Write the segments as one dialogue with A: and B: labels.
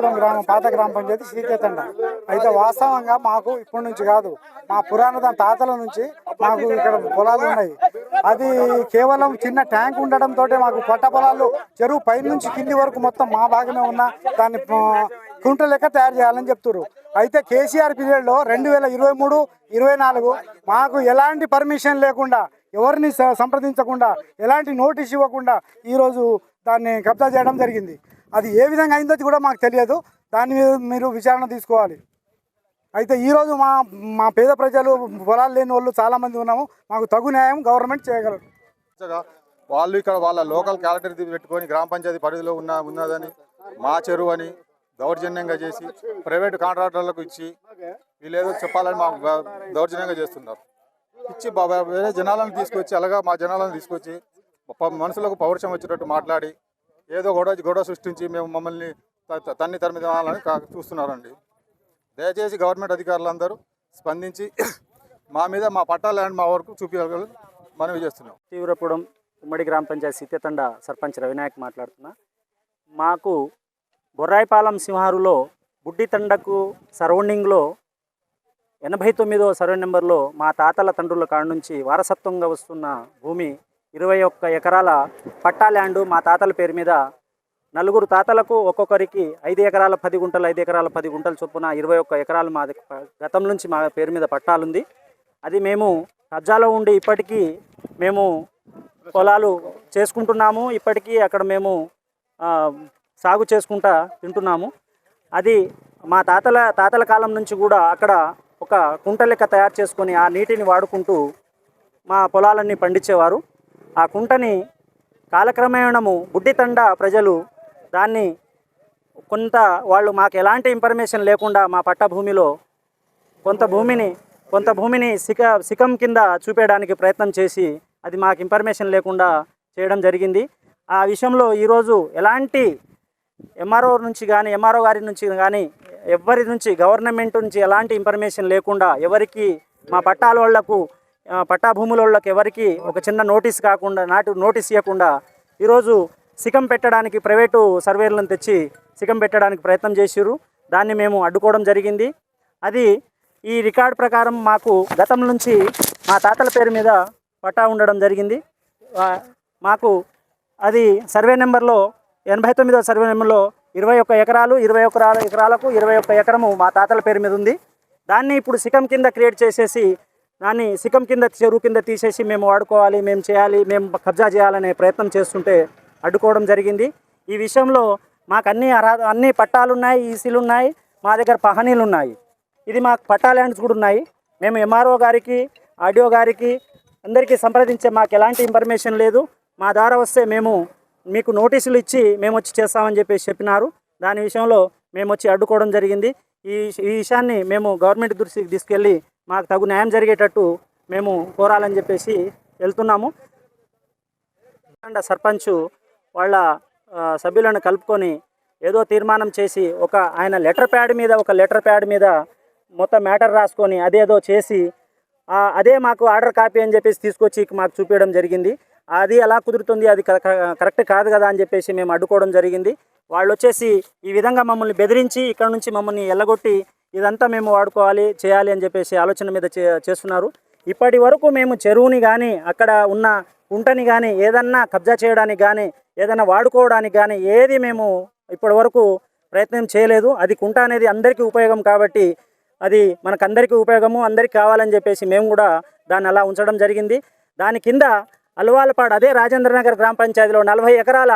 A: సీవరపురం గ్రామం పాత గ్రామ పంచాయతీ సీతేతండ. అయితే వాస్తవంగా మాకు ఇప్పటి నుంచి కాదు, మా పురాణ తాతల నుంచి మాకు ఇక్కడ పొలాలు ఉన్నాయి. అది కేవలం చిన్న ట్యాంక్ ఉండడంతో మాకు పట్ట పొలాలు చెరువు పై నుంచి కింది వరకు మొత్తం మా భాగమే ఉన్న దాన్ని కుంట లెక్క తయారు చేయాలని చెప్తున్నారు. అయితే కేసీఆర్ పీరియడ్లో 2023-24 మాకు ఎలాంటి పర్మిషన్ లేకుండా, ఎవరిని సంప్రదించకుండా, ఎలాంటి నోటీస్ ఇవ్వకుండా ఈరోజు దాన్ని కబ్జా చేయడం జరిగింది. అది ఏ విధంగా అయిందో కూడా మాకు తెలియదు. దాని మీద మీరు విచారణ తీసుకోవాలి. అయితే ఈరోజు మా పేద ప్రజలు, పొలాలు లేని వాళ్ళు చాలామంది ఉన్నాము. మాకు తగు న్యాయం గవర్నమెంట్ చేయగలరు.
B: వాళ్ళు ఇక్కడ వాళ్ళ లోకల్ క్యారెక్టర్ పెట్టుకొని గ్రామ పంచాయతీ పరిధిలో ఉన్నదని మా చెరువు అని దౌర్జన్యంగా చేసి ప్రైవేటు కాంట్రాక్టర్లకు ఇచ్చి వీళ్ళు ఏదో చెప్పాలని మాకు దౌర్జన్యంగా చేస్తున్నారు. ఇచ్చి వేరే జనాలను తీసుకొచ్చి, అలాగా మా జనాలను తీసుకొచ్చి మనుషులకు పౌరుషం వచ్చేటట్టు మాట్లాడి ఏదో గొడవ సృష్టించి మమ్మల్ని తరిమి తినాలని చూస్తున్నారండి. దయచేసి గవర్నమెంట్ అధికారులందరూ స్పందించి మా మీద మా పట్టా ల్యాండ్ మా వరకు చూపించాలని మనవి చేస్తున్నాం.
C: సీవరపురం ఉమ్మడి గ్రామ పంచాయతీ సీతేతండ సర్పంచ్ రవినాయక్ మాట్లాడుతున్నా. మాకు బొర్రాయిపాలెం సింహారులో బుడ్డితండకు సరౌండింగ్లో 89వ సర్వే నెంబర్లో మా తాతల తండ్రుల కాడ నుంచి వారసత్వంగా వస్తున్న భూమి 21 ఎకరాల పట్టా ల్యాండు మా తాతల పేరు మీద 4 తాతలకు ఒక్కొక్కరికి 5 ఎకరాల 10 గుంటలు 5 ఎకరాల 10 గుంటలు చొప్పున 21 ఎకరాలు మా గతం నుంచి మా పేరు మీద పట్టాలుంది. అది మేము కబ్జాలో ఉండి ఇప్పటికీ మేము పొలాలు చేసుకుంటున్నాము. ఇప్పటికీ అక్కడ మేము సాగు చేసుకుంటా తింటున్నాము. అది మా తాతల కాలం నుంచి కూడా అక్కడ ఒక కుంట లెక్క తయారు చేసుకొని ఆ నీటిని వాడుకుంటూ మా పొలాలన్నీ పండించేవారు. ఆ కుంటని కాలక్రమేణము బుడ్డితండ ప్రజలు దాన్ని వాళ్ళు మాకు ఎలాంటి ఇన్ఫర్మేషన్ లేకుండా మా పట్ట భూమిలో కొంత భూమిని సికం కింద చూపేయడానికి ప్రయత్నం చేసి అది మాకు ఇన్ఫర్మేషన్ లేకుండా చేయడం జరిగింది. ఆ విషయంలో ఈరోజు ఎలాంటి ఎంఆర్ఓ గారి నుంచి కానీ ఎవరి నుంచి గవర్నమెంట్ నుంచి ఎలాంటి ఇన్ఫర్మేషన్ లేకుండా ఎవరికి మా పట్టాల వాళ్లకు పట్టా భూముల వాళ్ళకి ఎవరికి ఒక చిన్న నోటీస్ ఇవ్వకుండా ఈరోజు సికం పెట్టడానికి ప్రైవేటు సర్వేలను తెచ్చి సికం పెట్టడానికి ప్రయత్నం చేసిర్రు. దాన్ని మేము అడ్డుకోవడం జరిగింది. అది ఈ రికార్డు ప్రకారం మాకు గతం నుంచి మా తాతల పేరు మీద పట్టా ఉండడం జరిగింది. మాకు అది సర్వే నెంబర్లో 89వ సర్వే నెంబర్లో 21 ఎకరాలు 21 ఎకరాలకు 21 ఎకరము మా తాతల పేరు మీద ఉంది. దాన్ని ఇప్పుడు సికం కింద క్రియేట్ చేసేసి దాన్ని సికం కింద చెరువు కింద తీసేసి మేము వాడుకోవాలి, మేము చేయాలి, మేము కబ్జా చేయాలనే ప్రయత్నం చేస్తుంటే అడ్డుకోవడం జరిగింది. ఈ విషయంలో మాకు అన్ని పట్టాలు ఉన్నాయి, ఈసీలు ఉన్నాయి, మా దగ్గర పహనీలు ఉన్నాయి. ఇది మాకు పట్టా ల్యాండ్స్ కూడా ఉన్నాయి. మేము ఎంఆర్ఓ గారికి, ఆర్డీఓ గారికి అందరికీ సంప్రదించే మాకు ఎలాంటి ఇన్ఫర్మేషన్ లేదు. మా ద్వారా వస్తే మేము మీకు నోటీసులు ఇచ్చి మేము వచ్చి చేస్తామని చెప్పినారు. దాని విషయంలో మేము వచ్చి అడ్డుకోవడం జరిగింది. ఈ విషయాన్ని మేము గవర్నమెంట్ దృష్టికి తీసుకెళ్ళి మాకు తగు న్యాయం జరిగేటట్టు మేము కోరాలని చెప్పేసి వెళ్తున్నాము. సర్పంచ్ వాళ్ళ సభ్యులను కలుపుకొని ఏదో తీర్మానం చేసి ఆయన లెటర్ ప్యాడ్ మీద మొత్తం మ్యాటర్ రాసుకొని అదేదో చేసి అదే మాకు ఆర్డర్ కాపీ అని చెప్పేసి తీసుకొచ్చి మాకు చూపించడం జరిగింది. అది ఎలా కుదురుతుంది, అది కరెక్ట్ కాదు కదా అని చెప్పేసి మేము అడ్డుకోవడం జరిగింది. వాళ్ళు వచ్చేసి ఈ విధంగా మమ్మల్ని బెదిరించి ఇక్కడ నుంచి మమ్మల్ని ఎల్లగొట్టి ఇదంతా మేము వాడుకోవాలి, చేయాలి అని చెప్పేసి ఆలోచన మీద చేస్తున్నారు. ఇప్పటి వరకు మేము చెరువుని కానీ అక్కడ ఉన్న కుంటని కానీ ఏదన్నా కబ్జా చేయడానికి కానీ ఏదైనా వాడుకోవడానికి కానీ ఏది మేము ఇప్పటి వరకు ప్రయత్నం చేయలేదు. అది కుంట అనేది అందరికీ ఉపయోగం కాబట్టి అది మనకందరికీ ఉపయోగము, అందరికీ కావాలని చెప్పేసి మేము కూడా దాన్ని అలా ఉంచడం జరిగింది. దాని కింద అల్వాలపాడు అదే రాజేంద్రనగర్ గ్రామ పంచాయతీలో 40 ఎకరాల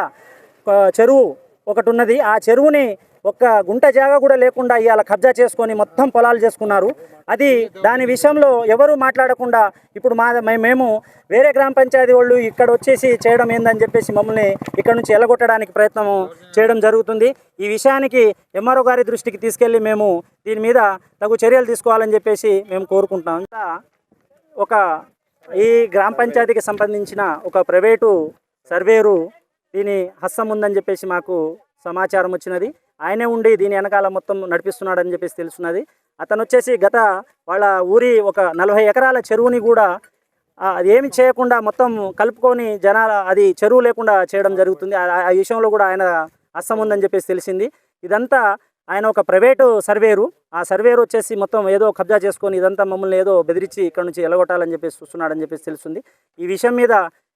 C: చెరువు ఒకటి ఉన్నది. ఆ చెరువుని ఒక్క గుంట జాగా కూడా లేకుండా ఇవాళ కబ్జా చేసుకొని మొత్తం పొలాలు చేసుకున్నారు. అది దాని విషయంలో ఎవరు మాట్లాడకుండా ఇప్పుడు మేము వేరే గ్రామ పంచాయతీ వాళ్ళు ఇక్కడ వచ్చేసి చేయడం ఏందని చెప్పేసి మమ్మల్ని ఇక్కడ నుంచి ఎల్లగొట్టడానికి ప్రయత్నం చేయడం జరుగుతుంది. ఈ విషయానికి ఎంఆర్ఓ గారి దృష్టికి తీసుకెళ్ళి మేము దీని మీద తగు చర్యలు తీసుకోవాలని చెప్పేసి మేము కోరుకుంటున్నాం. ఈ గ్రామ పంచాయతీకి సంబంధించిన ఒక ప్రైవేటు సర్వేరు దీని హస్తం ఉందని చెప్పేసి మాకు సమాచారం వచ్చినది. ఆయనే ఉండి దీని వెనకాల మొత్తం నడిపిస్తున్నాడని చెప్పేసి తెలుస్తున్నది. అతను వచ్చేసి వాళ్ళ ఊరి ఒక 40 ఎకరాల చెరువుని కూడా ఏమి చేయకుండా మొత్తం కలుపుకొని అది చెరువు లేకుండా చేయడం జరుగుతుంది. ఆ విషయంలో కూడా ఆయన హస్తం ఉందని చెప్పేసి తెలిసింది. ఇదంతా ఆయన ఒక ప్రైవేటు సర్వేరు. ఆ సర్వేరు వచ్చేసి మొత్తం ఏదో కబ్జా చేసుకొని ఇదంతా మమ్మల్ని ఏదో బెదిరించి ఇక్కడ నుంచి ఎలగొట్టాలని చెప్పేసి చూస్తున్నాడని చెప్పేసి తెలుస్తుంది. ఈ విషయం మీద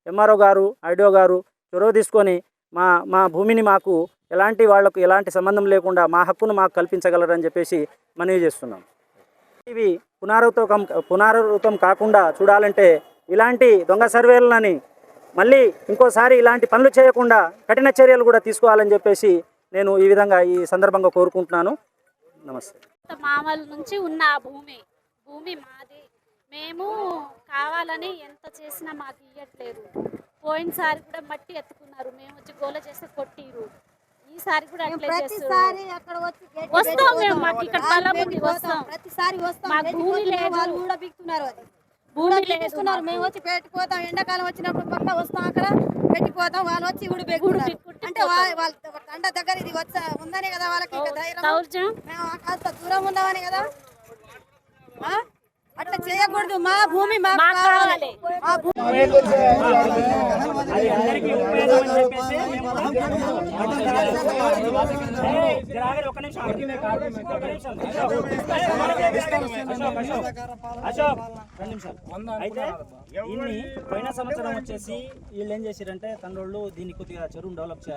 C: ఎంఆర్ఓ గారు, ఐడిఓ గారు చొరవ తీసుకొని మా భూమిని మాకు వాళ్ళకు ఎలాంటి సంబంధం లేకుండా మా హక్కును మాకు కల్పించగలరని చెప్పేసి మనవి చేస్తున్నాం. ఇవి పునరావృతం కాకుండా చూడాలంటే ఇలాంటి దొంగ సర్వేలని మళ్ళీ ఇంకోసారి ఇలాంటి పనులు చేయకుండా కఠిన చర్యలు కూడా తీసుకోవాలని చెప్పేసి నేను ఈ విధంగా ఈ సందర్భంగా కోరుకుంటున్నాను. నమస్తే.
D: మామల నుంచి ఉన్న ఆ భూమి మాది. మేము కావాలని ఎంత చేసినా మాకు ఇవ్వట్లేదు. పోయినసారి కూడా మట్టి ఎత్తుకున్నారు, మేము వచ్చి గోల చేస్తే కొట్టిరు. ఈసారి కూడా అట్లే చేస్తారు. వస్తాం మేము, మాకు ఇక్కడ పొలం ఉంది, వస్తాం. మాకు భూమి లేదు, భూమి లేదు.
E: మేము వచ్చి పెట్టుకోతాం. ఎండాకాలం వచ్చినప్పుడు పక్క వస్తాం, అక్కడ పెట్టిపోతాం. వాళ్ళు వచ్చి గుడి అంటే వాళ్ళ తండ దగ్గర ఇది ఉందనే కదా వాళ్ళకి ధైర్యం. మేము కాస్త దూరం ఉందామని కదా. అట్లా చేయకూడదు. మా భూమి మాకు కావాలి. ఆ భూమి
C: అయితే పోయిన సంవత్సరం వచ్చేసి వీళ్ళు ఏం చేశారంటే తండ్రోళ్ళు దీన్ని కొద్దిగా చెరువు డెవలప్ చేయాలి.